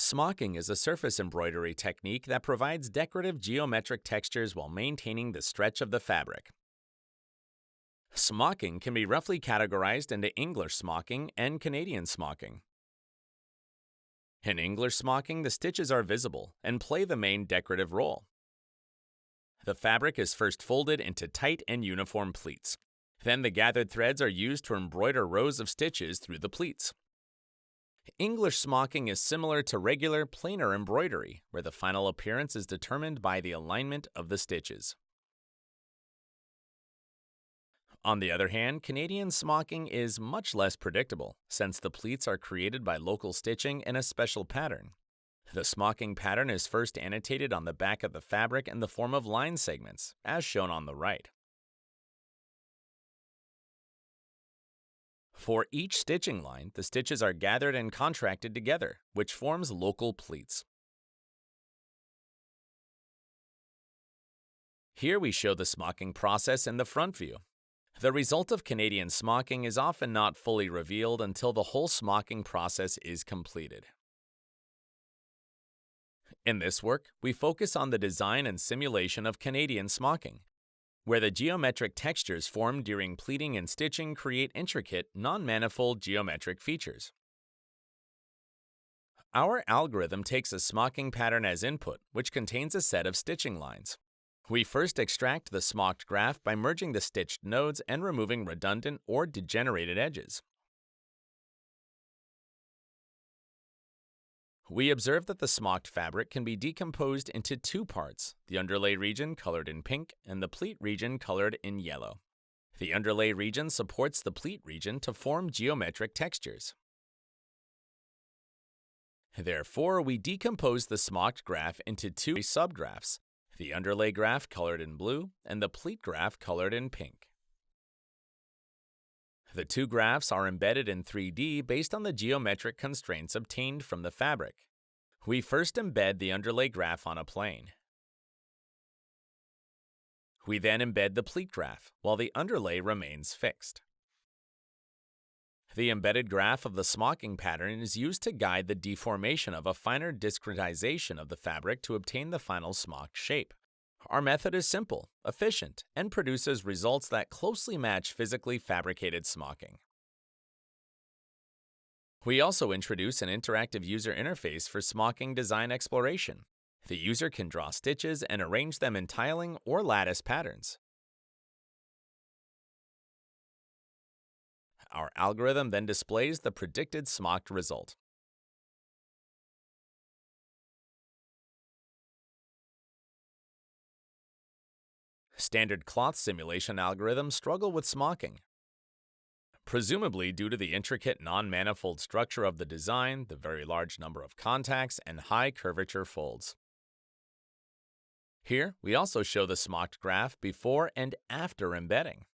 Smocking is a surface embroidery technique that provides decorative geometric textures while maintaining the stretch of the fabric. Smocking can be roughly categorized into English smocking and Canadian smocking. In English smocking, the stitches are visible and play the main decorative role. The fabric is first folded into tight and uniform pleats. Then the gathered threads are used to embroider rows of stitches through the pleats. English smocking is similar to regular plainer embroidery, where the final appearance is determined by the alignment of the stitches. On the other hand, Canadian smocking is much less predictable, since the pleats are created by local stitching in a special pattern. The smocking pattern is first annotated on the back of the fabric in the form of line segments, as shown on the right. For each stitching line, the stitches are gathered and contracted together, which forms local pleats. Here we show the smocking process in the front view. The result of Canadian smocking is often not fully revealed until the whole smocking process is completed. In this work, we focus on the design and simulation of Canadian smocking, where the geometric textures formed during pleating and stitching create intricate, non-manifold geometric features. Our algorithm takes a smocking pattern as input, which contains a set of stitching lines. We first extract the smocked graph by merging the stitched nodes and removing redundant or degenerated edges. We observe that the smocked fabric can be decomposed into two parts, the underlay region colored in pink and the pleat region colored in yellow. The underlay region supports the pleat region to form geometric textures. Therefore, we decompose the smocked graph into two subgraphs, the underlay graph colored in blue and the pleat graph colored in pink. The two graphs are embedded in 3D based on the geometric constraints obtained from the fabric. We first embed the underlay graph on a plane. We then embed the pleat graph, while the underlay remains fixed. The embedded graph of the smocking pattern is used to guide the deformation of a finer discretization of the fabric to obtain the final smocked shape. Our method is simple, efficient, and produces results that closely match physically fabricated smocking. We also introduce an interactive user interface for smocking design exploration. The user can draw stitches and arrange them in tiling or lattice patterns. Our algorithm then displays the predicted smocked result. Standard cloth simulation algorithms struggle with smocking, presumably due to the intricate non-manifold structure of the design, the very large number of contacts, and high curvature folds. Here, we also show the smocked graph before and after embedding.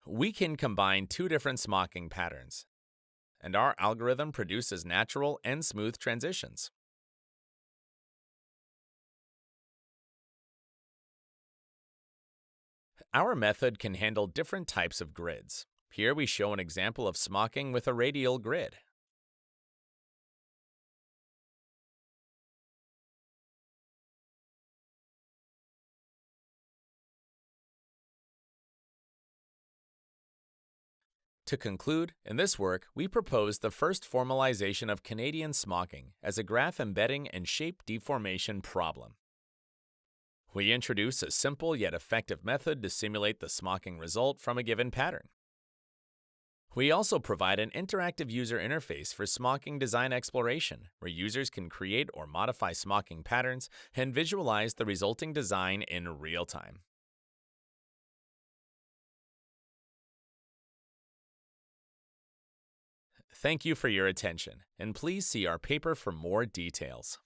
We can combine two different smocking patterns, and our algorithm produces natural and smooth transitions. Our method can handle different types of grids. Here we show an example of smocking with a radial grid. To conclude, in this work, we propose the first formalization of Canadian smocking as a graph embedding and shape deformation problem. We introduce a simple yet effective method to simulate the smocking result from a given pattern. We also provide an interactive user interface for smocking design exploration, where users can create or modify smocking patterns and visualize the resulting design in real time. Thank you for your attention, and please see our paper for more details.